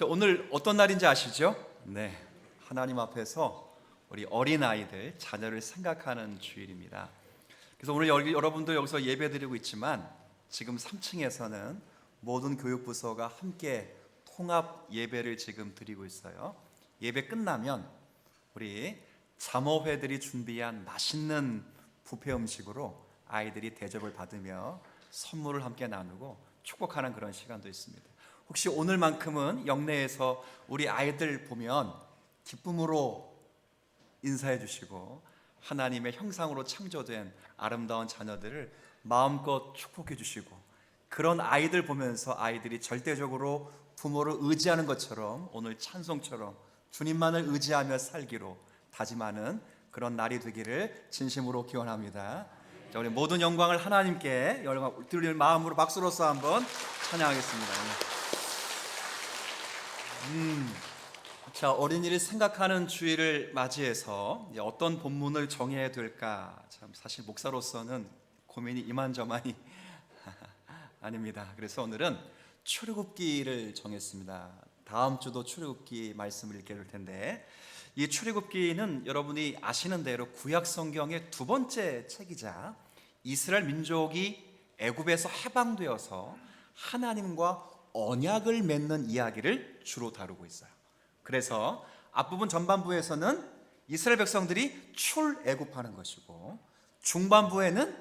오늘 어떤 날인지 아시죠? 네, 하나님 앞에서 우리 어린아이들, 자녀를 생각하는 주일입니다. 그래서 오늘 여러분도 여기서 예배드리고 있지만 지금 3층에서는 모든 교육부서가 함께 통합 예배를 지금 드리고 있어요. 예배 끝나면 우리 자모회들이 준비한 맛있는 뷔페 음식으로 아이들이 대접을 받으며 선물을 함께 나누고 축복하는 그런 시간도 있습니다. 혹시 오늘만큼은 영내에서 우리 아이들 보면 기쁨으로 인사해 주시고 하나님의 형상으로 창조된 아름다운 자녀들을 마음껏 축복해 주시고, 그런 아이들 보면서 아이들이 절대적으로 부모를 의지하는 것처럼 오늘 찬송처럼 주님만을 의지하며 살기로 다짐하는 그런 날이 되기를 진심으로 기원합니다. 자, 우리 모든 영광을 하나님께 드릴 마음으로 박수로서 한번 찬양하겠습니다. 자, 어린이를 생각하는 주일을 맞이해서 어떤 본문을 정해야 될까, 참 사실 목사로서는 고민이 이만저만이 아닙니다. 그래서 오늘은 출애굽기를 정했습니다. 다음 주도 출애굽기 말씀을 읽게 될 텐데, 이 출애굽기는 여러분이 아시는 대로 구약 성경의 두 번째 책이자 이스라엘 민족이 애굽에서 해방되어서 하나님과 언약을 맺는 이야기를 주로 다루고 있어요. 그래서 앞부분 전반부에서는 이스라엘 백성들이 출애굽하는 것이고, 중반부에는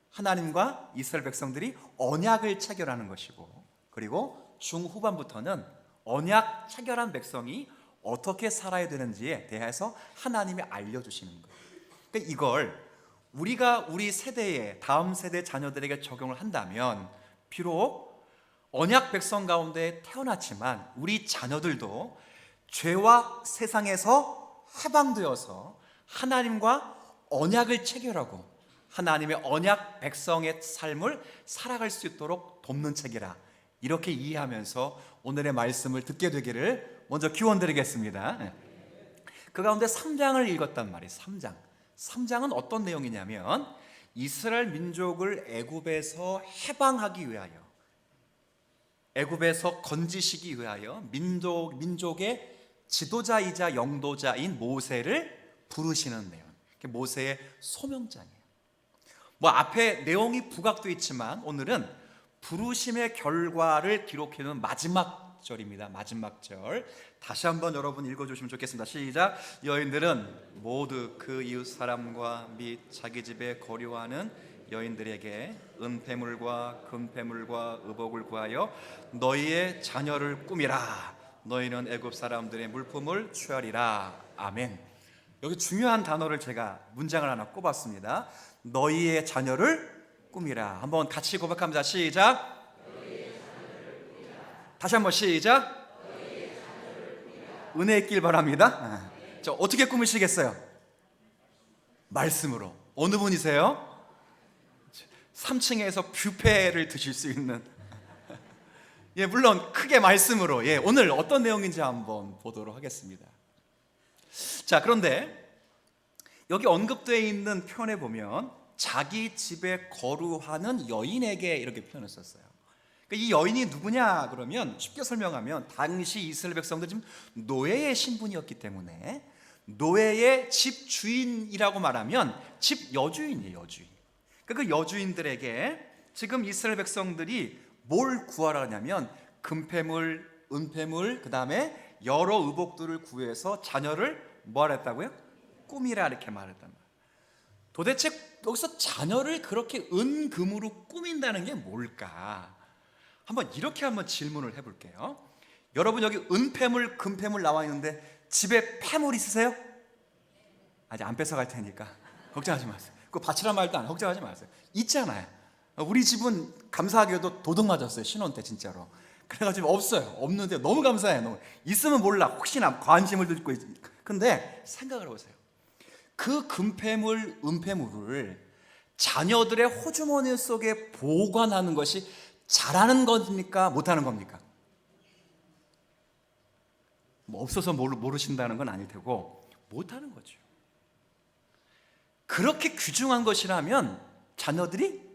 하나님과 이스라엘 백성들이 언약을 체결하는 것이고, 그리고 중후반부터는 언약 체결한 백성이 어떻게 살아야 되는지에 대해서 하나님이 알려주시는 거예요. 그러니까 이걸 우리가 우리 세대의 다음 세대 자녀들에게 적용을 한다면, 비록 언약 백성 가운데 태어났지만 우리 자녀들도 죄와 세상에서 해방되어서 하나님과 언약을 체결하고 하나님의 언약 백성의 삶을 살아갈 수 있도록 돕는 책이라, 이렇게 이해하면서 오늘의 말씀을 듣게 되기를 먼저 기원드리겠습니다. 그 가운데 3장을 읽었단 말이에요. 3장은 어떤 내용이냐면, 이스라엘 민족을 애굽에서 해방하기 위하여, 애굽에서 건지시기 위하여 민족의 지도자이자 영도자인 모세를 부르시는 내용, 모세의 소명장이에요. 앞에 내용이 부각되어 있지만 오늘은 부르심의 결과를 기록해놓은 마지막 절입니다. 마지막 절 다시 한번 여러분 읽어주시면 좋겠습니다. 시작. 여인들은 모두 그 이웃 사람과 및 자기 집에 거류하는 여인들에게 은폐물과 금폐물과 의복을 구하여 너희의 자녀를 꾸미라. 너희는 애굽 사람들의 물품을 취하리라. 아멘. 여기 중요한 단어를 제가 문장을 하나 꼽았습니다. 너희의 자녀를 꾸미라. 한번 같이 고백합니다. 시작. 다시 한번 시작. 은혜 있길 바랍니다. 자, 어떻게 꾸미시겠어요? 말씀으로. 어느 분이세요? 3층에서 뷔페를 드실 수 있는 물론 크게 말씀으로 오늘 어떤 내용인지 한번 보도록 하겠습니다. 자, 그런데 여기 언급되어 있는 표현에 보면 자기 집에 거류하는 여인에게 이렇게 표현을 썼어요. 그러니까 이 여인이 누구냐 그러면 쉽게 설명하면, 당시 이스라엘 백성들 지금 노예의 신분이었기 때문에 노예의 집 주인이라고 말하면 집 여주인이에요. 여주인. 그 여주인들에게 지금 이스라엘 백성들이 뭘 구하라 하냐면 금폐물, 은폐물, 그 다음에 여러 의복들을 구해서 자녀를 뭐하라 했다고요? 꾸미라, 이렇게 말했단 말이에요. 도대체 여기서 자녀를 그렇게 은금으로 꾸민다는 게 뭘까? 이렇게 한번 질문을 해볼게요. 여러분, 여기 은폐물, 금폐물 나와 있는데 집에 폐물 있으세요? 아직 안 뺏어갈 테니까 걱정하지 마세요. 그 바치란 말도 안 걱정하지 마세요. 있잖아요. 우리 집은 감사하게도 도둑 맞았어요. 신혼 때 진짜로. 그래가지고 없어요. 없는데 너무 감사해요. 너무. 있으면 몰라. 혹시나 관심을 듣고 있. 근데 생각을 해보세요. 그 금폐물, 은폐물을 자녀들의 호주머니 속에 보관하는 것이 잘하는 겁니까? 못하는 겁니까? 없어서 모르신다는 건 아닐 테고 못하는 거죠. 그렇게 귀중한 것이라면 자녀들이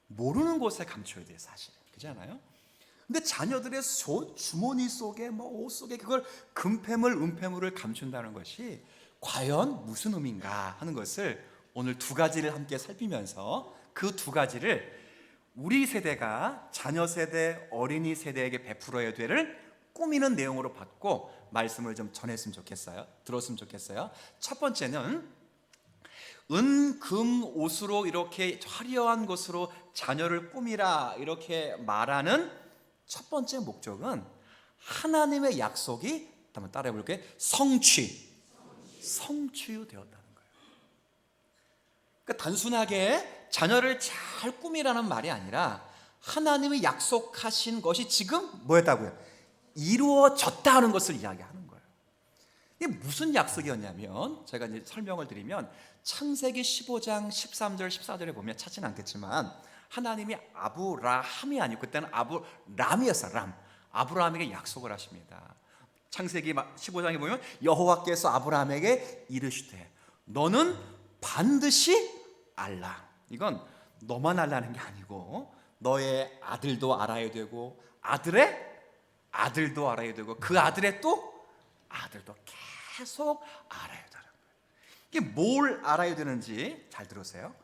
모르는 곳에 감춰야 돼요. 사실 그렇지 않아요? 근데 자녀들의 주머니 속에 옷 속에 그걸 금패물 은패물을 감춘다는 것이 과연 무슨 의미인가 하는 것을 오늘 두 가지를 함께 살피면서 그 두 가지를 우리 세대가 자녀 세대, 어린이 세대에게 베풀어야 될을 꾸미는 내용으로 받고 말씀을 좀 전했으면 좋겠어요. 들었으면 좋겠어요. 첫 번째는 은, 금, 옷으로 이렇게 화려한 것으로 자녀를 꾸미라 이렇게 말하는 첫 번째 목적은 하나님의 약속이, 한번 따라해 볼게요. 성취되었다는 거예요. 그러니까 단순하게 자녀를 잘 꾸미라는 말이 아니라 하나님이 약속하신 것이 지금 뭐였다고요? 이루어졌다 하는 것을 이야기하는 거예요. 이게 무슨 약속이었냐면, 제가 이제 설명을 드리면 창세기 15장 13절 14절에 보면 찾지는 않겠지만 하나님이 아브라함이 아니고 그때는 아브람이었어요. 아브라함에게 약속을 하십니다. 창세기 15장에 보면 여호와께서 아브라함에게 이르시되 너는 반드시 알라. 이건 너만 알라는 게 아니고 너의 아들도 알아야 되고 아들의 아들도 알아야 되고 그 아들의 또 아들도 계속 알아야 되는 거예요. 이게 뭘 알아야 되는지 잘 들으세요.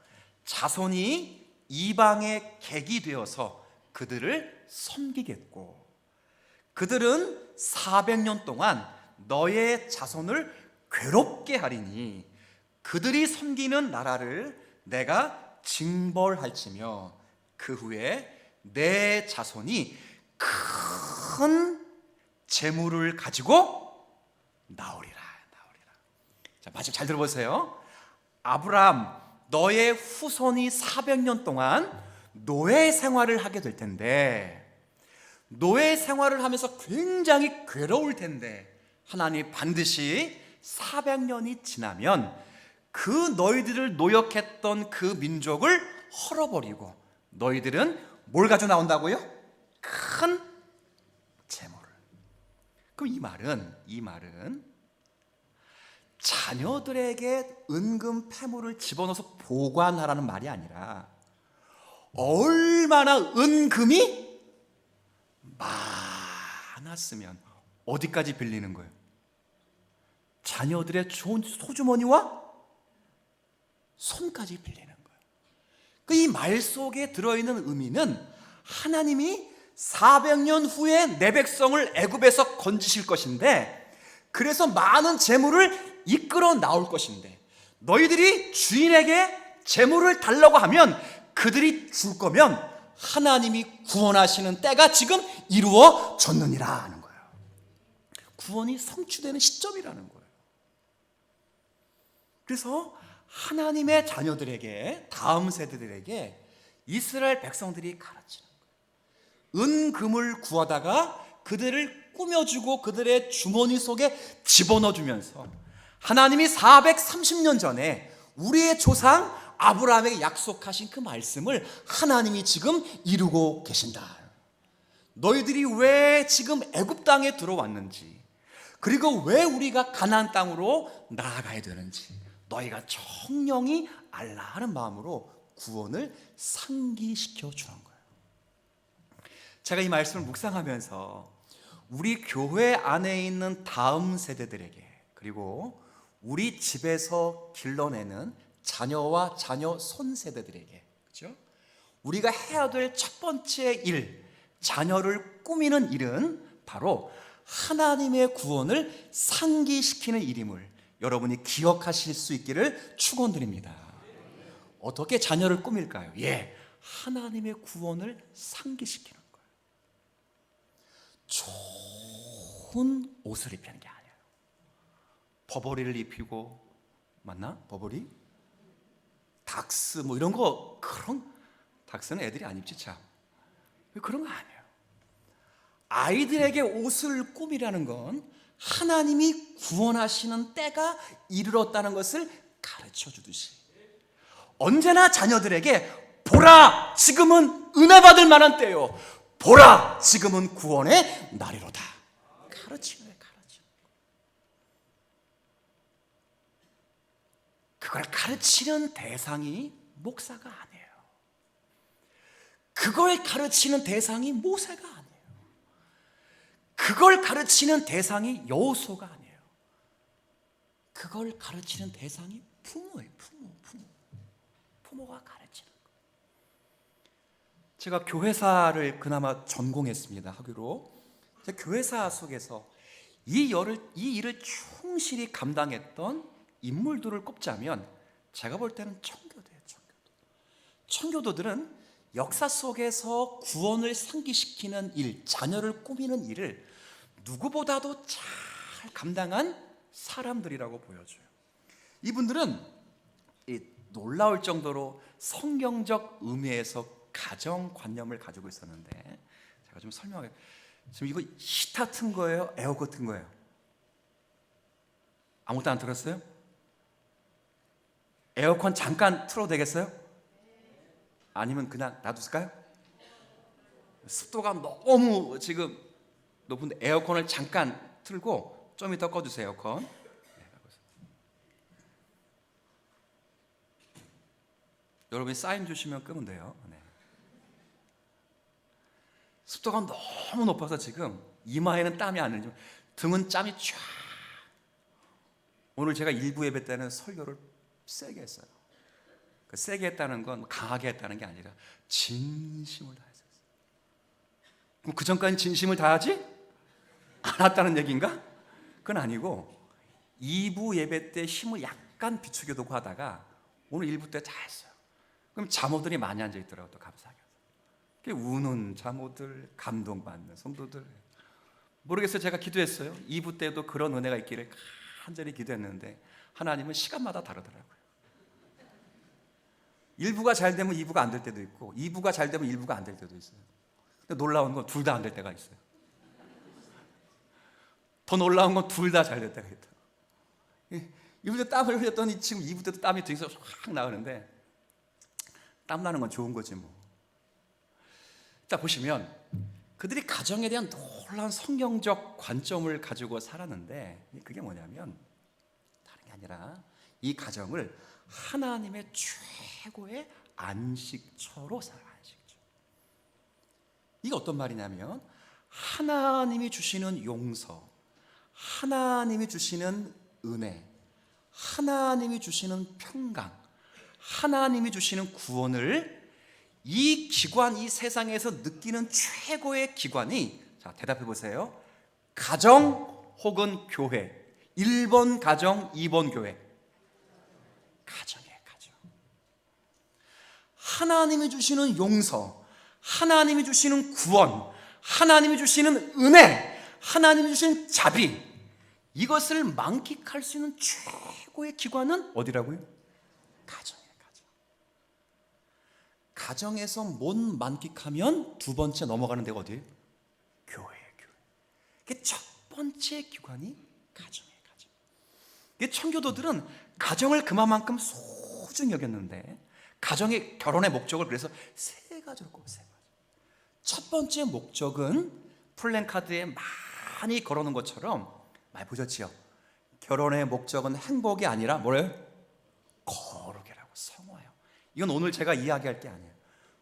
자손이 이방의 객이 되어서 그들을 섬기겠고 그들은 400년 동안 너의 자손을 괴롭게 하리니 그들이 섬기는 나라를 내가 징벌할지며 그 후에 내 자손이 큰 재물을 가지고 나오리라. 자, 마침 잘 들어보세요. 아브라함, 너의 후손이 400년 동안 노예 생활을 하게 될 텐데 노예 생활을 하면서 굉장히 괴로울 텐데 하나님 반드시 400년이 지나면 그 너희들을 노역했던 그 민족을 헐어버리고 너희들은 뭘 가지고 나온다고요? 큰 재물을. 그럼 이 말은 자녀들에게 은금 패물을 집어넣어서 보관하라는 말이 아니라 얼마나 은금이 많았으면 어디까지 빌리는 거예요? 자녀들의 소주머니와 손까지 빌리는 거예요. 이 말 속에 들어있는 의미는 하나님이 400년 후에 내 백성을 애굽에서 건지실 것인데 그래서 많은 재물을 이끌어 나올 것인데 너희들이 주인에게 재물을 달라고 하면 그들이 줄 거면 하나님이 구원하시는 때가 지금 이루어졌느니라 하는 거예요. 구원이 성취되는 시점이라는 거예요. 그래서 하나님의 자녀들에게, 다음 세대들에게 이스라엘 백성들이 가르치는 거예요. 은금을 구하다가 그들을 꾸며주고 그들의 주머니 속에 집어넣어주면서 하나님이 430년 전에 우리의 조상 아브라함에게 약속하신 그 말씀을 하나님이 지금 이루고 계신다. 너희들이 왜 지금 애굽 땅에 들어왔는지, 그리고 왜 우리가 가나안 땅으로 나아가야 되는지 너희가 정령이 알라 하는 마음으로 구원을 상기시켜 주는 거예요. 제가 이 말씀을 묵상하면서 우리 교회 안에 있는 다음 세대들에게, 그리고 우리 집에서 길러내는 자녀와 자녀 손세대들에게, 그렇죠? 우리가 해야 될 첫 번째 일, 자녀를 꾸미는 일은 바로 하나님의 구원을 상기시키는 일임을 여러분이 기억하실 수 있기를 축원드립니다. 어떻게 자녀를 꾸밀까요? 하나님의 구원을 상기시키는 거예요. 좋은 옷을 입히는 게 아니에요. 버버리를 입히고, 맞나? 버버리? 닥스 뭐 이런 거, 그런 닥스는 애들이 안 입지 참. 그런 거 아니에요. 아이들에게 옷을 꾸미라는 건 하나님이 구원하시는 때가 이르렀다는 것을 가르쳐 주듯이 언제나 자녀들에게 보라, 지금은 은혜 받을 만한 때요, 보라, 지금은 구원의 날이로다 가르치는 거예요. 그걸 가르치는 대상이 목사가 아니에요. 그걸 가르치는 대상이 모세가 아니에요. 그걸 가르치는 대상이 여호수아가 아니에요. 그걸 가르치는 대상이 부모예요. 부모가 가르치는 거. 제가 교회사를 그나마 전공했습니다. 학위로. 교회사 속에서 이 일을 충실히 감당했던 인물들을 꼽자면 제가 볼 때는 청교도예요. 청교도들은 역사 속에서 구원을 상기시키는 일, 자녀를 꾸미는 일을 누구보다도 잘 감당한 사람들이라고 보여져요. 이분들은 놀라울 정도로 성경적 의미에서 가정관념을 가지고 있었는데, 제가 좀 설명하게. 지금 이거 히터 튼 거예요? 에어컨 튼 거예요? 아무것도 안 틀었어요? 에어컨 잠깐 틀어도 되겠어요? 아니면 그냥 놔둘까요? 습도가 너무 지금 높은데 에어컨을 잠깐 틀고 좀 이따 꺼주세요. 에어컨. 여러분이 사인 주시면 끄면 돼요. 네. 습도가 너무 높아서 지금 이마에는 땀이 안 흘리죠. 등은 땀이 쫙. 오늘 제가 일부 예배 때는 설교를 세게 했어요. 세게 했다는 건 강하게 했다는 게 아니라 진심을 다했어요. 그럼 그 전까지 진심을 다하지 않았다는 얘기인가? 그건 아니고 2부 예배 때 힘을 약간 비추게 두고 하다가 오늘 1부 때 다 했어요. 그럼 자모들이 많이 앉아 있더라고요. 또 감사하게. 우는 자모들, 감동받는 성도들. 모르겠어요. 제가 기도했어요. 2부 때도 그런 은혜가 있기를 간절히 기도했는데 하나님은 시간마다 다르더라고요. 1부가 잘 되면 2부가 안 될 때도 있고 2부가 잘 되면 1부가 안 될 때도 있어요. 근데 놀라운 건 둘 다 안 될 때가 있어요. 더 놀라운 건 둘 다 잘 될 때가 있다. 1부 때 땀을 흘렸더니 지금 2부 때도 땀이 등에서 확 나오는데 땀 나는 건 좋은 거지 뭐. 자, 보시면 그들이 가정에 대한 놀라운 성경적 관점을 가지고 살았는데 그게 뭐냐면 다른 게 아니라 이 가정을 하나님의 최고의 안식처로 살아요. 안식처. 이게 어떤 말이냐면 하나님이 주시는 용서, 하나님이 주시는 은혜, 하나님이 주시는 평강, 하나님이 주시는 구원을 이 기관, 이 세상에서 느끼는 최고의 기관이, 자, 대답해 보세요. 가정 혹은 교회. 1번 가정, 2번 교회. 가정이에요, 가정. 하나님이 주시는 용서, 하나님이 주시는 구원, 하나님이 주시는 은혜, 하나님이 주시는 자비, 이것을 만끽할 수 있는 최고의 기관은 어디라고요? 가정이에요. 가정에서 못 만끽하면 두 번째 넘어가는 데가 어디예요? 교회예요. 교회. 첫 번째 기관이 가정이에요. 가정. 청교도들은 가정을 그만큼 소중히 여겼는데 가정의 결혼의 목적을 그래서 세 가지로 꼽았어요. 첫 번째 목적은 플랜카드에 많이 걸어놓은 것처럼 많이 보셨지요? 결혼의 목적은 행복이 아니라 뭐래요? 거룩이라고, 성화요. 이건 오늘 제가 이야기할 게 아니에요.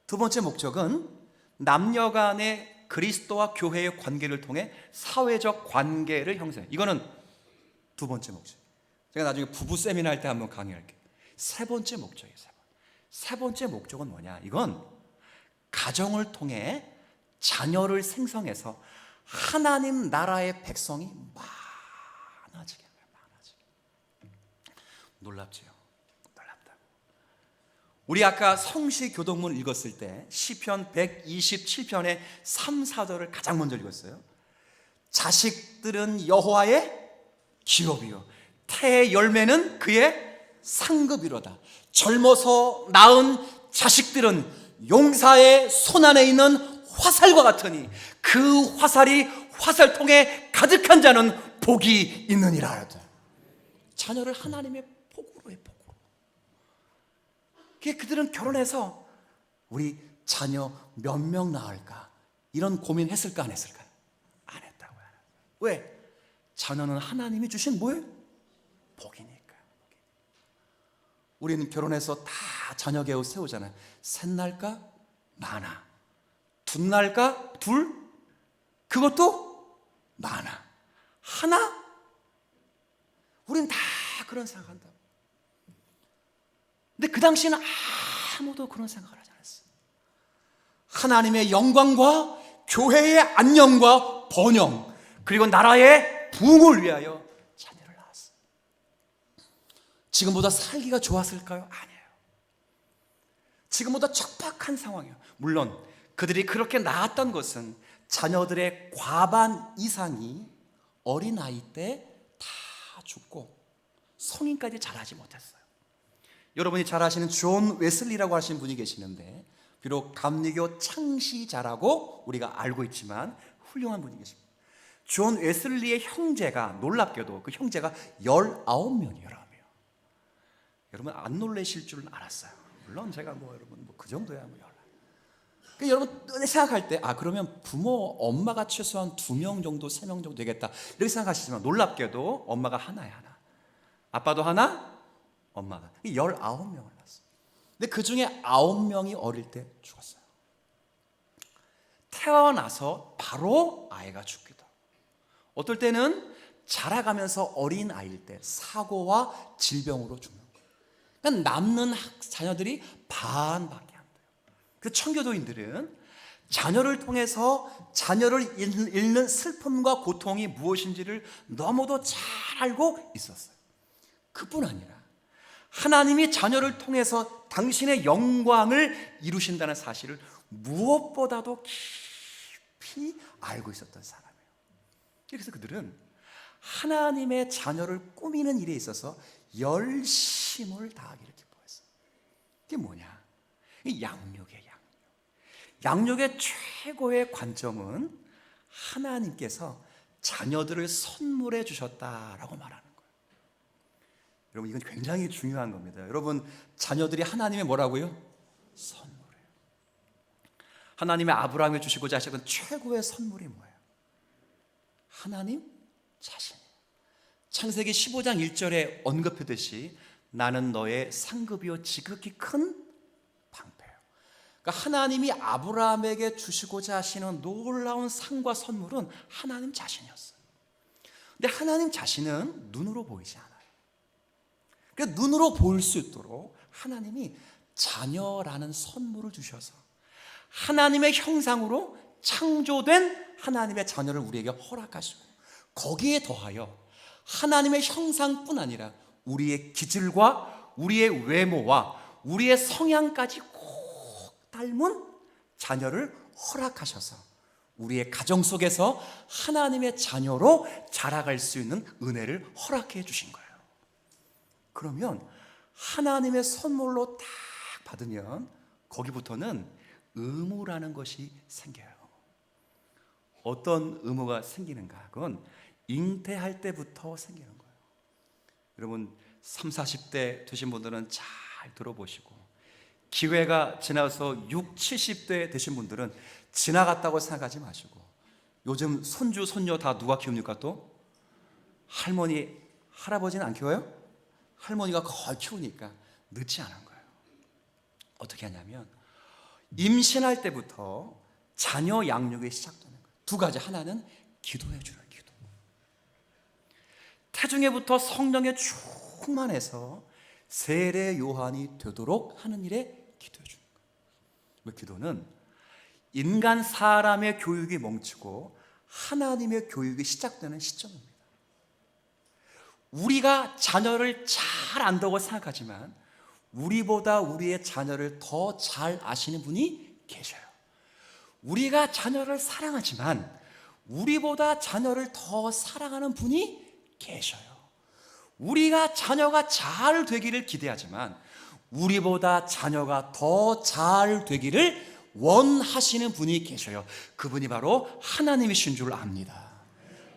두 번째 목적은 남녀 간의 그리스도와 교회의 관계를 통해 사회적 관계를 형성해요. 이거는 두 번째 목적. 제가 나중에 부부 세미나 할 때 한번 강의할게요. 세 번째 목적이에요. 세 번째 목적은 뭐냐? 이건 가정을 통해 자녀를 생성해서 하나님 나라의 백성이 많아지게 해요. 많아지게. 놀랍지요? 놀랍다. 우리 아까 성시교동문 읽었을 때 시편 127편의 3, 4절을 가장 먼저 읽었어요. 자식들은 여호와의 기업이요 태의 열매는 그의 상급이로다. 젊어서 낳은 자식들은 용사의 손안에 있는 화살과 같으니 그 화살이 화살통에 가득한 자는 복이 있느니라 하였다. 자녀를 하나님의 복으로 해, 복으로. 그들은 결혼해서 우리 자녀 몇 명 낳을까 이런 고민했을까 안 했을까? 안 했다고요. 왜? 자녀는 하나님이 주신 뭐예요? 복이니까. 우리는 결혼해서 다 자녀 계획 세우잖아요. 셋 날까? 많아. 둘 날까? 둘? 그것도 많아. 하나? 우린 다 그런 생각한다. 근데 그 당시에는 아무도 그런 생각을 하지 않았어요. 하나님의 영광과 교회의 안녕과 번영, 그리고 나라의 부흥을 위하여 자녀를 낳았어요. 지금보다 살기가 좋았을까요? 아니에요. 지금보다 척박한 상황이에요. 물론 그들이 그렇게 낳았던 것은 자녀들의 과반 이상이 어린아이 때 다 죽고 성인까지 자라지 못했어요. 여러분이 잘 아시는 존 웨슬리라고 하시는 분이 계시는데, 비록 감리교 창시자라고 우리가 알고 있지만 훌륭한 분이 계십니다. 존 웨슬리의 형제가, 놀랍게도 그 형제가 19명이에요. 여러분 안 놀라실 줄은 알았어요. 물론 제가 여러분 그 정도야 그러니까 여러분 생각할 때 그러면 부모 엄마가 최소한 2명 정도 3명 정도 되겠다 이렇게 생각하시지만, 놀랍게도 엄마가 하나야. 하나. 아빠도 하나, 엄마가 19명을 낳았어요. 근데 그 중에 9명이 어릴 때 죽었어요. 태어나서 바로 아이가 죽기도 하고, 어떨 때는 자라가면서 어린 아이일 때 사고와 질병으로 죽는 거예요. 그러니까 남는 자녀들이 반밖에 안 돼요. 그 청교도인들은 자녀를 통해서 자녀를 잃는 슬픔과 고통이 무엇인지를 너무도 잘 알고 있었어요. 그뿐 아니라 하나님이 자녀를 통해서 당신의 영광을 이루신다는 사실을 무엇보다도 깊이 알고 있었던 사람이에요. 그래서 그들은 하나님의 자녀를 꾸미는 일에 있어서 열심을 다하기를 기뻐했어요. 그게 뭐냐? 양육의 양육의 최고의 관점은 하나님께서 자녀들을 선물해 주셨다라고 말하는 거예요. 여러분 이건 굉장히 중요한 겁니다. 여러분 자녀들이 하나님의 뭐라고요? 선물이에요. 하나님의 아브라함에 주시고자 하신 최고의 선물이 뭐예요? 하나님 자신이에요. 창세기 15장 1절에 언급했듯이 나는 너의 상급이요 지극히 큰 방패예요. 그러니까 하나님이 아브라함에게 주시고자 하시는 놀라운 상과 선물은 하나님 자신이었어요. 근데 하나님 자신은 눈으로 보이지 않아요. 그러니까 눈으로 보일 수 있도록 하나님이 자녀라는 선물을 주셔서 하나님의 형상으로 창조된 하나님의 자녀를 우리에게 허락하시고, 거기에 더하여 하나님의 형상뿐 아니라 우리의 기질과 우리의 외모와 우리의 성향까지 꼭 닮은 자녀를 허락하셔서 우리의 가정 속에서 하나님의 자녀로 자라갈 수 있는 은혜를 허락해 주신 거예요. 그러면 하나님의 선물로 딱 받으면 거기부터는 의무라는 것이 생겨요. 어떤 의무가 생기는가? 그건 잉태할 때부터 생기는 거예요. 여러분 30, 40대 되신 분들은 잘 들어보시고, 기회가 지나서 60, 70대 되신 분들은 지나갔다고 생각하지 마시고, 요즘 손주, 손녀 다 누가 키웁니까? 또 할머니, 할아버지는 안 키워요? 할머니가 거의 키우니까 늦지 않은 거예요. 어떻게 하냐면 임신할 때부터 자녀 양육이 시작되는 거예요. 두 가지. 하나는 기도해 주는 기도. 태중에부터 성령에 충만해서 세례 요한이 되도록 하는 일에 기도해 주는 거예요. 기도는 인간 사람의 교육이 멈추고 하나님의 교육이 시작되는 시점입니다. 우리가 자녀를 잘 안다고 생각하지만 우리보다 우리의 자녀를 더 잘 아시는 분이 계셔요. 우리가 자녀를 사랑하지만 우리보다 자녀를 더 사랑하는 분이 계셔요. 우리가 자녀가 잘 되기를 기대하지만 우리보다 자녀가 더 잘 되기를 원하시는 분이 계셔요. 그분이 바로 하나님이신 줄 압니다.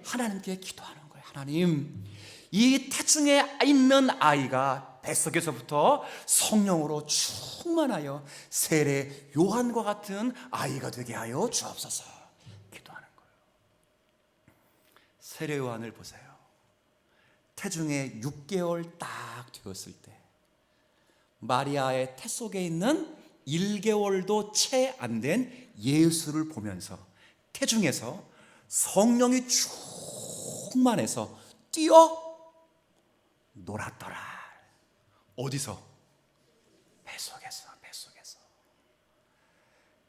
하나님께 기도하는 거예요. 하나님, 이 태중에 있는 아이가 뱃속에서부터 성령으로 충만하여 세례 요한과 같은 아이가 되게 하여 주옵소서. 기도하는 거예요. 세례 요한을 보세요. 태중에 6개월 딱 되었을 때 마리아의 태 속에 있는 1개월도 채 안 된 예수를 보면서 태중에서 성령이 충만해서 뛰어 놀았더라. 어디서? 뱃속에서.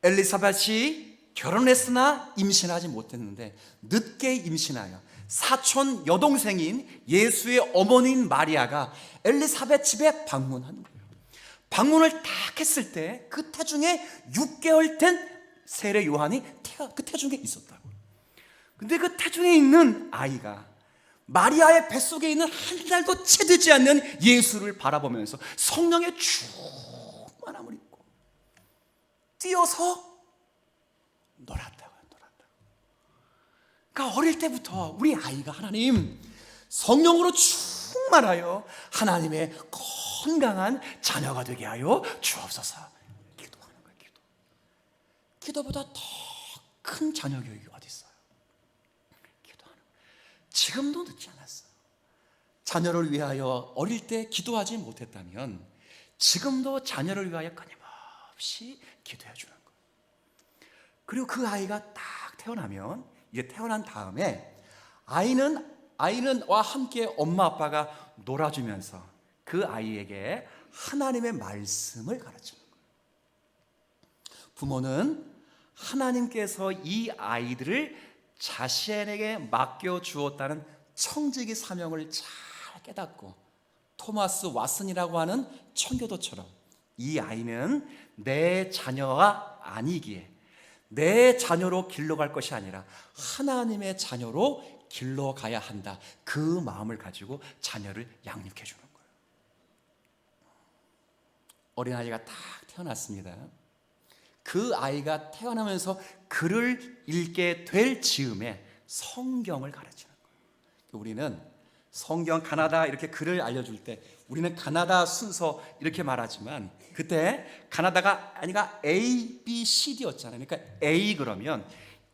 엘리사벳이 결혼했으나 임신하지 못했는데 늦게 임신하여 사촌 여동생인 예수의 어머니인 마리아가 엘리사벳 집에 방문하는 거예요. 방문을 딱 했을 때 그 태중에 6개월 된 세례 요한이 그 태중에 있었다고. 근데 그 태중에 있는 아이가 마리아의 뱃속에 있는 한 달도 채 되지 않는 예수를 바라보면서 성령의 충만함을 입고 뛰어서 놀았다고요. 그러니까 어릴 때부터 우리 아이가 하나님 성령으로 충만하여 하나님의 건강한 자녀가 되게 하여 주옵소서. 기도하는 거예요. 기도보다 더 큰 자녀 교육이 어디 있어요? 기도하는 거예요. 지금도 늦지 않았어요. 자녀를 위하여 어릴 때 기도하지 못했다면 지금도 자녀를 위하여 끊임없이 기도해 주는 거예요. 그리고 그 아이가 딱 태어나면, 이제 태어난 다음에 아이는와 함께 엄마 아빠가 놀아주면서 그 아이에게 하나님의 말씀을 가르치는 거예요. 부모는 하나님께서 이 아이들을 자신에게 맡겨주었다는 청지기 사명을 잘 깨닫고 토마스 왓슨이라고 하는 청교도처럼 이 아이는 내 자녀가 아니기에 내 자녀로 길러갈 것이 아니라 하나님의 자녀로 길러가야 한다, 그 마음을 가지고 자녀를 양육해 주는 거예요. 어린아이가 딱 태어났습니다. 그 아이가 태어나면서 글을 읽게 될 즈음에 성경을 가르치는 거예요. 우리는 성경 가나다 이렇게 글을 알려줄 때 우리는 가나다 순서 이렇게 말하지만 그때 가나다가 아니가 A, B, C, D였잖아요. 그러니까 A 그러면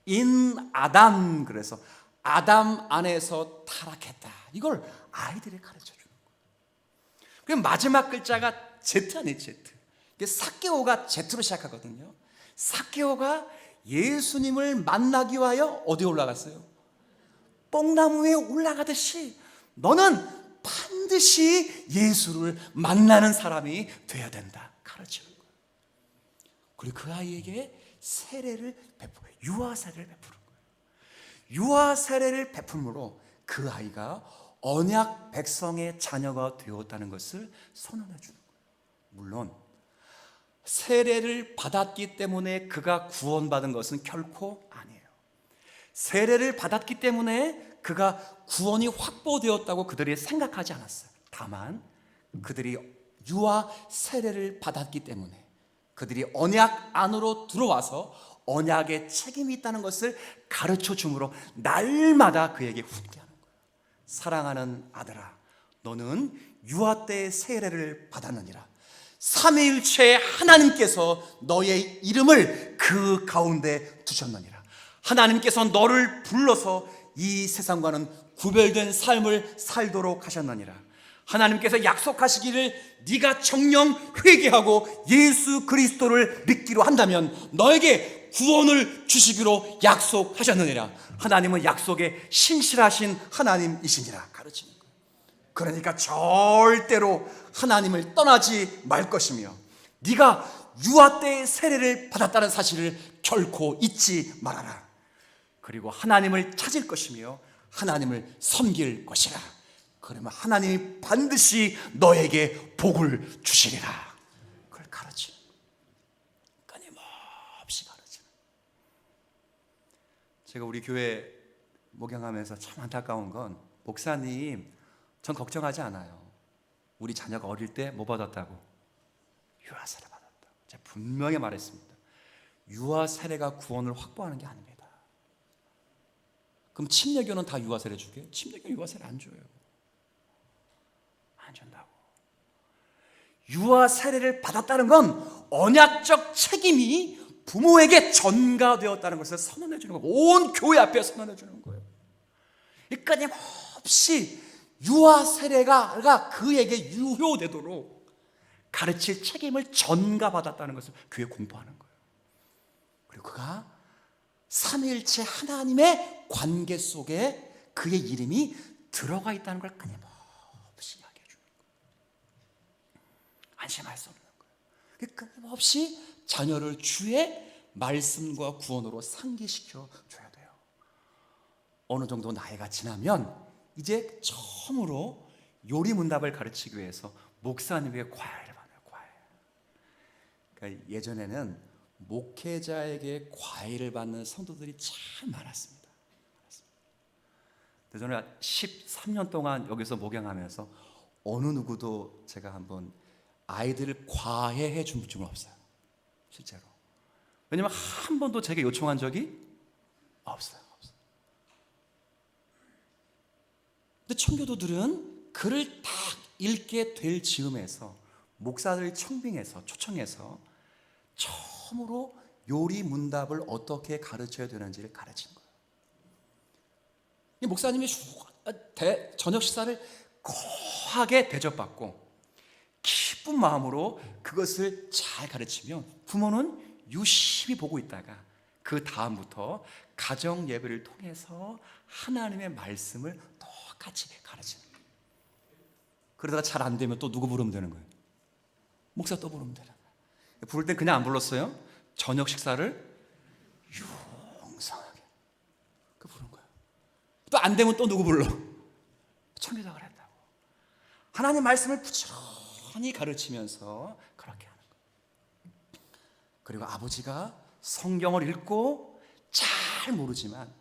in 아담, 그래서 아담 안에서 타락했다, 이걸 아이들이 가르쳐 주는 거예요. 그럼 마지막 글자가 Z 아니에요. Z. 삭개오가 Z로 시작하거든요. 삭개오가 예수님을 만나기 위하여 어디 올라갔어요? 뽕나무에 올라가듯이 너는 반드시 예수를 만나는 사람이 되어야 된다, 가르치는 거예요. 그리고 그 아이에게 세례를 베풀어요. 유아 세례를 베푸는 거예요. 유아 세례를 베풀므로 그 아이가 언약 백성의 자녀가 되었다는 것을 선언해 주는 거예요. 물론 세례를 받았기 때문에 그가 구원받은 것은 결코 아니에요. 세례를 받았기 때문에 그가 구원이 확보되었다고 그들이 생각하지 않았어요. 다만 그들이 유아 세례를 받았기 때문에 그들이 언약 안으로 들어와서 언약의 책임이 있다는 것을 가르쳐 주므로 날마다 그에게 훈계하는 거예요. 사랑하는 아들아, 너는 유아 때의 세례를 받았느니라. 삼위일체 하나님께서 너의 이름을 그 가운데 두셨느니라. 하나님께서 너를 불러서 이 세상과는 구별된 삶을 살도록 하셨느니라. 하나님께서 약속하시기를 네가 정녕 회개하고 예수 그리스도를 믿기로 한다면 너에게 구원을 주시기로 약속하셨느니라. 하나님은 약속에 신실하신 하나님이시니라 가르치는 거예요. 그러니까 절대로 하나님을 떠나지 말 것이며 네가 유아 때의 세례를 받았다는 사실을 결코 잊지 말아라. 그리고 하나님을 찾을 것이며 하나님을 섬길 것이라. 그러면 하나님이 반드시 너에게 복을 주시리라. 그걸 가르치는 거예요. 끊임없이 가르치는 거예요. 제가 우리 교회 목양하면서 참 안타까운 건, 목사님 전 걱정하지 않아요. 우리 자녀가 어릴 때 뭐 받았다고? 유아 세례 받았다. 제가 분명히 말했습니다. 유아 세례가 구원을 확보하는 게 아닙니다. 그럼 침례교는 다 유아 세례 주게? 침례교 유아 세례 안 줘요. 안 준다고. 유아 세례를 받았다는 건 언약적 책임이 부모에게 전가되었다는 것을 선언해 주는 거예요. 온 교회 앞에 선언해 주는 거예요. 끊임없이 유아 세례가 그에게 유효되도록 가르칠 책임을 전가받았다는 것을 교회에 공부하는 거예요. 그리고 그가 삼위일체 하나님의 관계 속에 그의 이름이 들어가 있다는 걸 끊임없이 이야기해 주는 거예요. 안심할 수 없는 거예요. 끊임없이 자녀를 주의 말씀과 구원으로 상기시켜 줘야 돼요. 어느 정도 나이가 지나면 이제 처음으로 요리 문답을 가르치기 위해서 목사님에게 과외를 받아요. 과외. 그러니까 예전에는 목회자에게 과외를 받는 성도들이 참 많았습니다. 저는 13년 동안 여기서 목양하면서 어느 누구도 제가 한번 아이들을 과외해 준 적은 없어요. 실제로. 왜냐면 한 번도 제게 요청한 적이 없어요. 근데 청교도들은 글을 딱 읽게 될 즈음에서 목사들을 초청해서 처음으로 요리 문답을 어떻게 가르쳐야 되는지를 가르친 거예요. 이 목사님이 저녁 식사를 거하게 대접받고 기쁜 마음으로 그것을 잘 가르치면 부모는 유심히 보고 있다가 그 다음부터 가정 예배를 통해서 하나님의 말씀을 똑같이 가르치는 거예요. 그러다가 잘 안 되면 또 누구 부르면 되는 거예요? 목사 또 부르면 되는 거예요. 부를 땐 그냥 안 불렀어요. 저녁 식사를 용상하게 그 부른 거예요. 또 안 되면 또 누구 불러? 청교도가 그랬다고. 하나님 말씀을 부지런히 가르치면서 그렇게 하는 거예요. 그리고 아버지가 성경을 읽고 잘 모르지만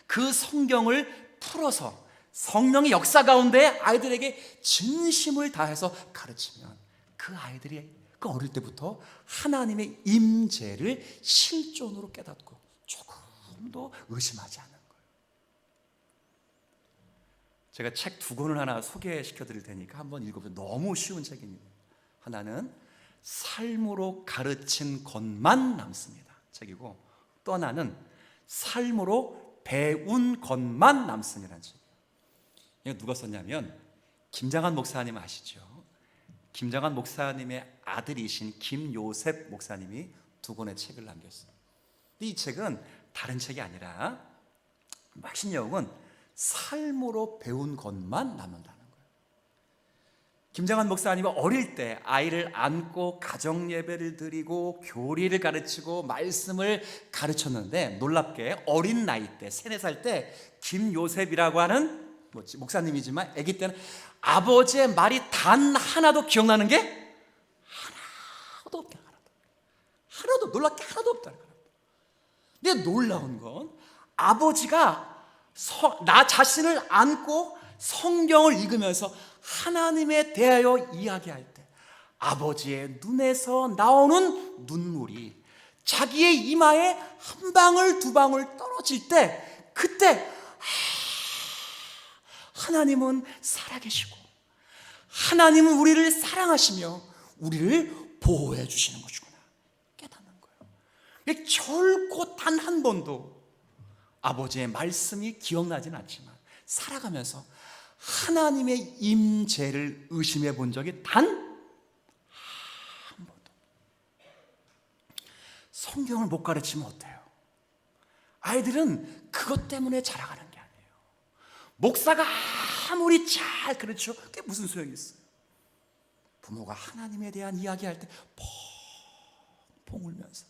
그 성경을 풀어서 성령의 역사 가운데 아이들에게 진심을 다해서 가르치면 그 아이들이 그 어릴 때부터 하나님의 임재를 실존으로 깨닫고 조금도 의심하지 않는 거예요. 제가 책 2권을 하나 소개시켜 드릴 테니까 한번 읽어보세요. 너무 쉬운 책입니다. 하나는 삶으로 가르친 것만 남습니다. 책이고 또 하나는 삶으로 배운 것만 남습니다라는 책이에요. 이거 누가 썼냐면 김장한 목사님 아시죠? 김장한 목사님의 아들이신 김요셉 목사님이 2권의 책을 남겼어요. 이 책은 다른 책이 아니라 핵심 내용은 삶으로 배운 것만 남는다는 거예요. 김장한 목사님은 어릴 때 아이를 안고 가정 예배를 드리고 교리를 가르치고 말씀을 가르쳤는데 놀랍게 어린 나이 때 3, 4살 때 김요셉이라고 하는 목사님이지만 아기 때는 아버지의 말이 단 하나도 기억나는 게 하나도 없다. 하나도 놀랍게 하나도 없다는 거예요. 근데 놀라운 건 아버지가 나 자신을 안고 성경을 읽으면서 하나님에 대하여 이야기할 때 아버지의 눈에서 나오는 눈물이 자기의 이마에 한 방울 두 방울 떨어질 때 그때 하나님은 살아계시고 하나님은 우리를 사랑하시며 우리를 보호해 주시는 것이구나 깨닫는 거예요. 결코 단 한 번도 아버지의 말씀이 기억나진 않지만 살아가면서 하나님의 임재를 의심해 본 적이 단 한 번도. 성경을 못 가르치면 어때요? 아이들은 그것 때문에 자라가는 게 아니에요. 목사가 아무리 잘 가르쳐 그게 무슨 소용이 있어요? 부모가 하나님에 대한 이야기할 때 펑펑 울면서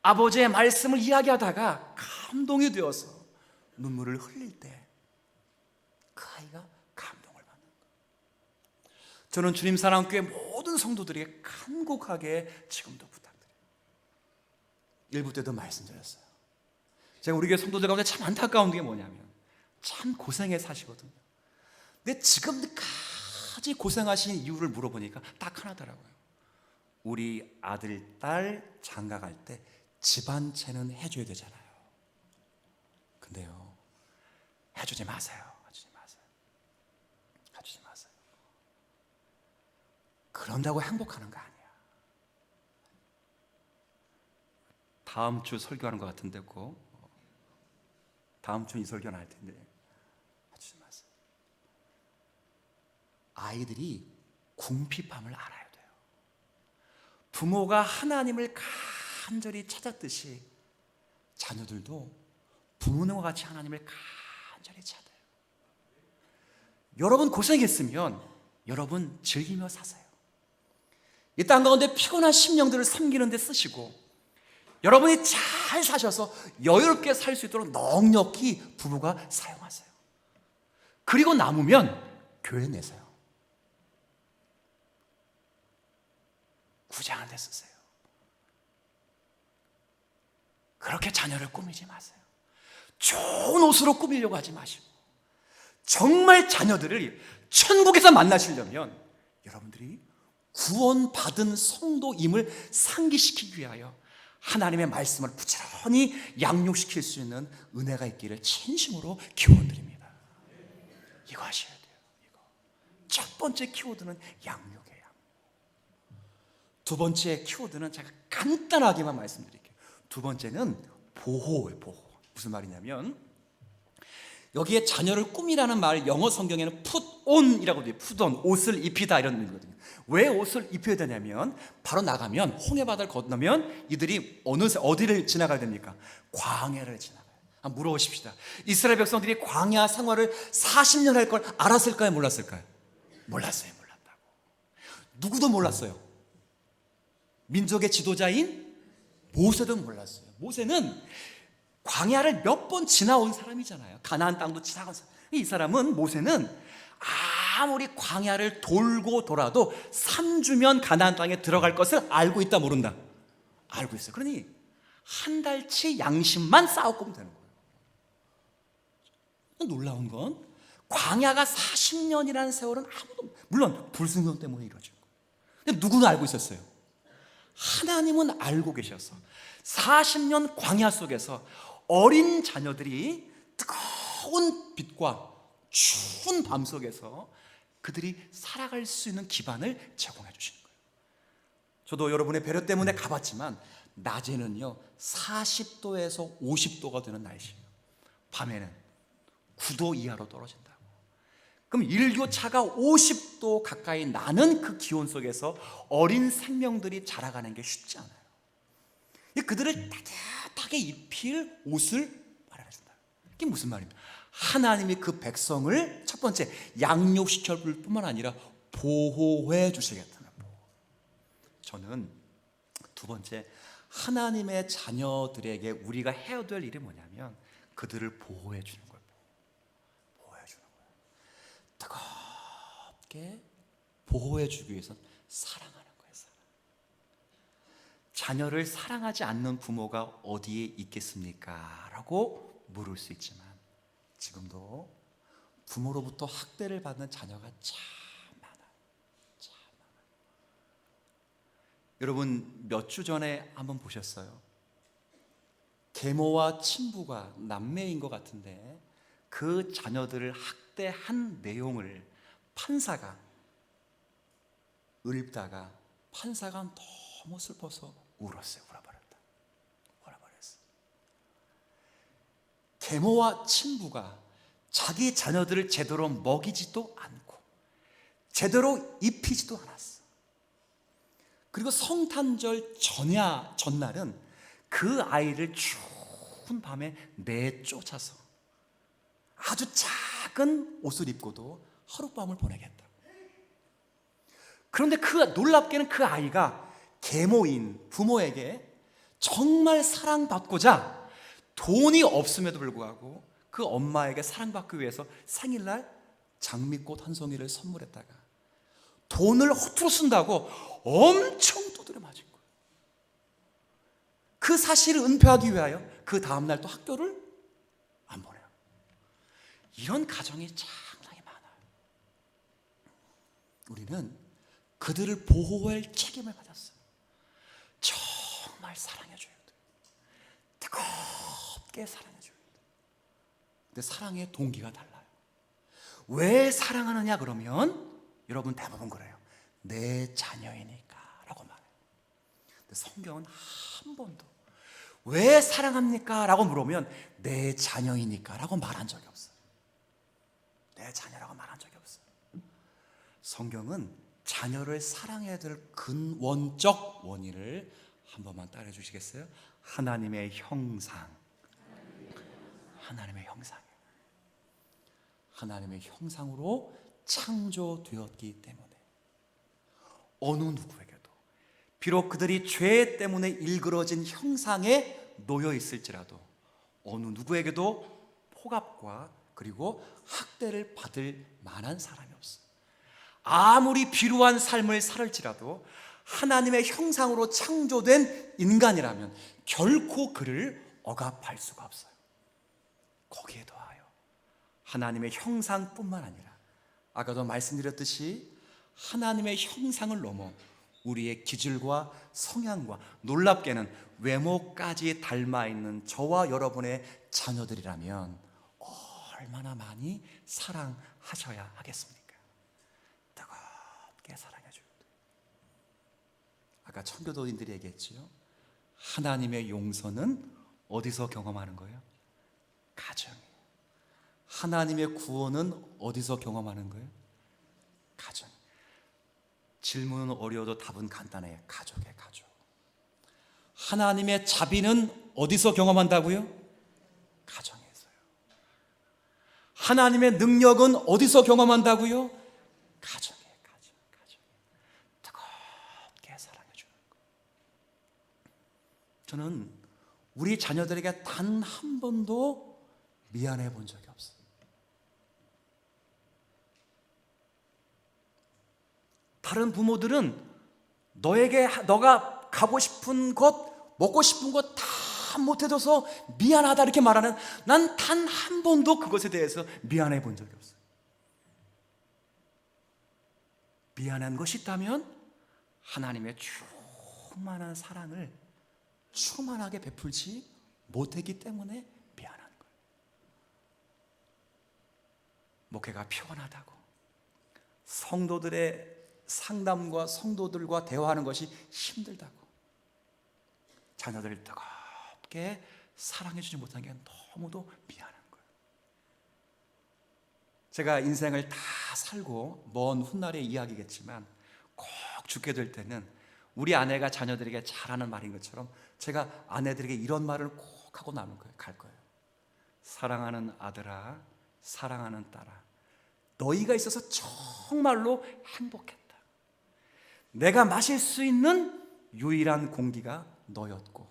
아버지의 말씀을 이야기하다가 감동이 되어서 눈물을 흘릴 때 그 아이가 감동을 받는 거예요. 저는 주님 사랑교회 모든 성도들에게 간곡하게 지금도 부탁드려요. 1부 때도 말씀드렸어요. 제가 우리 교회 성도들 가운데 참 안타까운 게 뭐냐면 참 고생해 사시거든요. 근데 지금까지 고생하신 이유를 물어보니까 딱 하나더라고요. 우리 아들, 딸 장가 갈 때 집안채는 해줘야 되잖아요. 근데요, 해주지 마세요. 해주지 마세요. 그런다고 행복하는 거 아니야. 다음 주 설교하는 것 같은데 다음 주 이 설교는 할 텐데 해주지 마세요. 아이들이 궁핍함을 알아야 돼요. 부모가 하나님을 간절히 찾았듯이 자녀들도 부모님과 같이 하나님을 간절히 완전히 찾아요. 여러분 고생했으면 여러분 즐기며 사세요. 이 땅 가운데 피곤한 심령들을 섬기는 데 쓰시고, 여러분이 잘 사셔서 여유롭게 살 수 있도록 넉넉히 부부가 사용하세요. 그리고 남으면 교회 내세요. 구제하는 데 쓰세요. 그렇게 자녀를 꾸미지 마세요. 좋은 옷으로 꾸미려고 하지 마시고, 정말 자녀들을 천국에서 만나시려면 여러분들이 구원받은 성도임을 상기시키기 위하여 하나님의 말씀을 부지런히 양육시킬 수 있는 은혜가 있기를 진심으로 기원드립니다. 이거 하셔야 돼요. 이거. 첫 번째 키워드는 양육이에요. 두 번째 키워드는 제가 간단하게만 말씀드릴게요. 두 번째는 보호예요. 보호. 무슨 말이냐면, 여기에 자녀를 꾸미라는 말, 영어 성경에는 put on이라고 돼요. put on, 옷을 입히다 이런 의미거든요. 왜 옷을 입혀야 되냐면, 바로 나가면 홍해바다를 건너면 이들이 어디를 지나가야 됩니까? 광야를 지나가요. 한번 물어보십시다. 이스라엘 백성들이 광야 생활을 40년 할 걸 알았을까요? 몰랐을까요? 몰랐어요. 몰랐다고. 누구도 몰랐어요. 민족의 지도자인 모세도 몰랐어요. 모세는 광야를 몇 번 지나온 사람이잖아요. 가나안 땅도 지나간 사람. 이 사람은, 모세는 아무리 광야를 돌고 돌아도 3주면 가나안 땅에 들어갈 것을 알고 있다 모른다? 알고 있어요. 그러니 한 달치 양심만 쌓고 되는 거예요. 놀라운 건, 광야가 40년이라는 세월은 아무도, 물론 불순종 때문에 이루어진 거예요. 근데 누구는 알고 있었어요? 하나님은 알고 계셔서 40년 광야 속에서 어린 자녀들이 뜨거운 빛과 추운 밤 속에서 그들이 살아갈 수 있는 기반을 제공해 주시는 거예요. 저도 여러분의 배려 때문에 가봤지만, 낮에는요 40도에서 50도가 되는 날씨예요. 밤에는 9도 이하로 떨어진다고. 그럼 일교차가 50도 가까이 나는 그 기온 속에서 어린 생명들이 자라가는 게 쉽지 않아요. 그들을 따뜻하게 입힐 옷을 마련해준다. 이게 무슨 말입니까? 하나님이 그 백성을 첫 번째 양육시켜 줄 뿐만 아니라 보호해 주시겠다는 보호. 저는 두 번째, 하나님의 자녀들에게 우리가 해야 될 일이 뭐냐면, 그들을 보호해 주는 거예요. 보호해 주는 거예요. 뜨겁게 보호해 주기 위해서는 사랑하는 거예요. 자녀를 사랑하지 않는 부모가 어디에 있겠습니까? 라고 물을 수 있지만, 지금도 부모로부터 학대를 받는 자녀가 참 많아요. 참 많아요. 여러분, 몇 주 전에 한번 보셨어요? 계모와 친부가 남매인 것 같은데 그 자녀들을 학대한 내용을 판사가 읽다가 판사가 너무 슬퍼서 울었어요. 울어버렸어요. 계모와 친부가 자기 자녀들을 제대로 먹이지도 않고 제대로 입히지도 않았어. 그리고 성탄절 전날은 그 아이를 추운 밤에 내쫓아서 아주 작은 옷을 입고도 하룻밤을 보내겠다. 그런데 놀랍게는 그 아이가 계모인 부모에게 정말 사랑받고자 돈이 없음에도 불구하고 그 엄마에게 사랑받기 위해서 생일날 장미꽃 한 송이를 선물했다가 돈을 허투루 쓴다고 엄청 두드려 맞은 거예요. 그 사실을 은폐하기 위하여 그 다음날 또 학교를 안 보내요. 이런 가정이 상당히 많아요. 우리는 그들을 보호할 책임을 가졌어요. 정말 사랑해줘야 돼요. 뜨겁게 사랑해줘야 돼요. 근데 사랑의 동기가 달라요. 왜 사랑하느냐 그러면 여러분 대부분 그래요. 내 자녀이니까 라고 말해요. 근데 성경은 한 번도 왜 사랑합니까? 라고 물으면 내 자녀이니까 라고 말한 적이 없어요. 내 자녀라고 말한 적이 없어요. 성경은 자녀를 사랑해야 될 근원적 원인을 한 번만 따라 주시겠어요? 하나님의 형상. 하나님의 형상이에요. 하나님의 형상으로 창조되었기 때문에 어느 누구에게도 비록 그들이 죄 때문에 일그러진 형상에 놓여 있을지라도 어느 누구에게도 폭압과 그리고 학대를 받을 만한 사람이 없어. 아무리 비루한 삶을 살을지라도 하나님의 형상으로 창조된 인간이라면 결코 그를 억압할 수가 없어요. 거기에 더하여 하나님의 형상뿐만 아니라 아까도 말씀드렸듯이 하나님의 형상을 넘어 우리의 기질과 성향과 놀랍게는 외모까지 닮아있는 저와 여러분의 자녀들이라면 얼마나 많이 사랑하셔야 하겠습니까? 뜨겁게 사랑해 주고. 아까 청교도인들이 얘기했지요. 하나님의 용서는 어디서 경험하는 거예요? 가정이에요. 하나님의 구원은 어디서 경험하는 거예요? 가정. 질문은 어려워도 답은 간단해요. 가족이에요, 가족. 하나님의 자비는 어디서 경험한다고요? 가정에서요. 하나님의 능력은 어디서 경험한다고요? 가정이에요, 가정. 뜨겁게 사랑해 주는 거예요. 저는 우리 자녀들에게 단 한 번도 미안해 본 적이 없어요. 다른 부모들은 너가 가고 싶은 것, 먹고 싶은 것 다 못해줘서 미안하다 이렇게 말하는, 난 단 한 번도 그것에 대해서 미안해 본 적이 없어요. 미안한 것이 있다면 하나님의 충만한 사랑을 충만하게 베풀지 못했기 때문에 미안한 거예요. 목회가 피곤하다고, 성도들의 상담과 성도들과 대화하는 것이 힘들다고, 자녀들을 뜨겁게 사랑해 주지 못한 게 너무도 미안한 거예요. 제가 인생을 다 살고 먼 훗날의 이야기겠지만 꼭 죽게 될 때는 우리 아내가 자녀들에게 잘하는 말인 것처럼 제가 아내들에게 이런 말을 꼭 하고 나눌 거예요. 갈 거예요. 사랑하는 아들아, 사랑하는 딸아, 너희가 있어서 정말로 행복했다. 내가 마실 수 있는 유일한 공기가 너였고,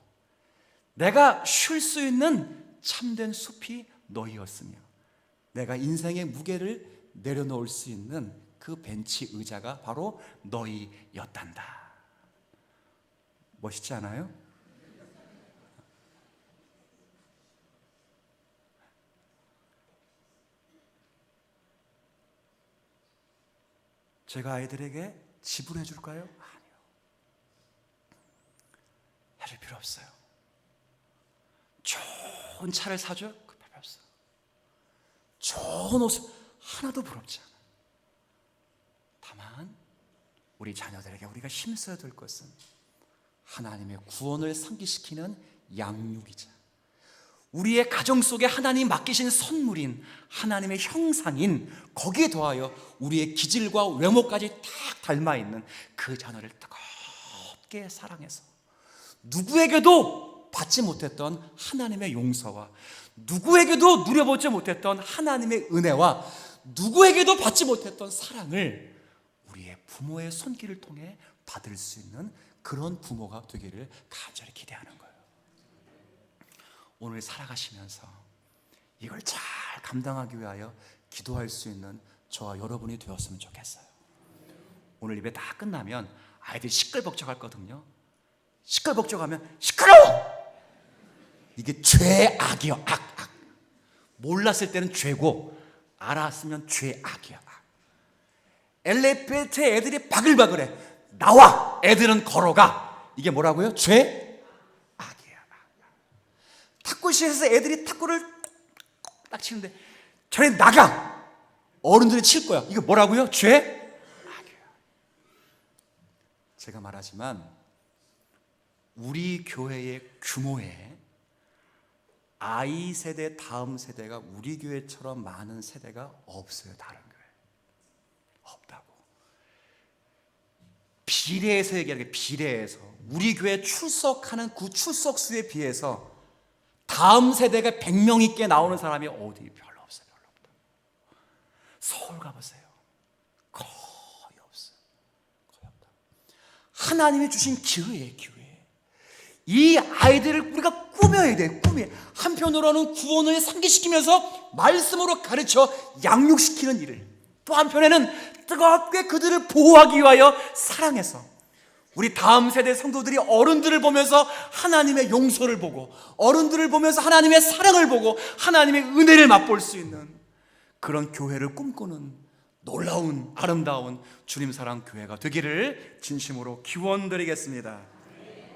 내가 쉴 수 있는 참된 숲이 너희였으며, 내가 인생의 무게를 내려놓을 수 있는 그 벤치 의자가 바로 너희였단다. 멋있지 않아요? 제가 아이들에게 지불해 줄까요? 아니요. 해줄 필요 없어요. 좋은 차를 사줘? 그 필요 없어요. 좋은 옷을 하나도 부럽지 않아요. 다만 우리 자녀들에게 우리가 힘써야 될 것은 하나님의 구원을 상기시키는 양육이자 우리의 가정 속에 하나님 맡기신 선물인 하나님의 형상인, 거기에 더하여 우리의 기질과 외모까지 딱 닮아있는 그 자녀를 뜨겁게 사랑해서 누구에게도 받지 못했던 하나님의 용서와 누구에게도 누려보지 못했던 하나님의 은혜와 누구에게도 받지 못했던 사랑을 우리의 부모의 손길을 통해 받을 수 있는 그런 부모가 되기를 간절히 기대하는 거예요. 오늘 살아가시면서 이걸 잘 감당하기 위하여 기도할 수 있는 저와 여러분이 되었으면 좋겠어요. 오늘 예배 다 끝나면 아이들이 시끌벅적하거든요. 시끌벅적하면 시끄러워! 이게 죄악이요, 악. 몰랐을 때는 죄고 알았으면 죄악이야, 악. 엘리베이터에 애들이 바글바글해. 나와! 애들은 걸어가. 이게 뭐라고요? 죄? 탁구실에서 애들이 탁구를 딱 치는데 저리 나가! 어른들이 칠 거야. 이거 뭐라고요? 죄? 악이야. 제가 말하지만 우리 교회의 규모에 아이 세대 다음 세대가 우리 교회처럼 많은 세대가 없어요. 다른 교회 없다고. 비례해서 얘기하는 게, 비례해서 우리 교회 출석하는 그 출석 수에 비해서 다음 세대가 100명 있게 나오는 사람이 어디 별로 없어요. 별로 없다. 서울 가보세요. 거의 없어요. 거의 없다. 하나님이 주신 기회예요, 기회. 이 아이들을 우리가 꾸며야 돼, 꾸며. 한편으로는 구원을 상기시키면서 말씀으로 가르쳐 양육시키는 일을, 또 한편에는 뜨겁게 그들을 보호하기 위하여 사랑해서 우리 다음 세대 성도들이 어른들을 보면서 하나님의 용서를 보고, 어른들을 보면서 하나님의 사랑을 보고 하나님의 은혜를 맛볼 수 있는 그런 교회를 꿈꾸는 놀라운 아름다운 주님 사랑 교회가 되기를 진심으로 기원드리겠습니다.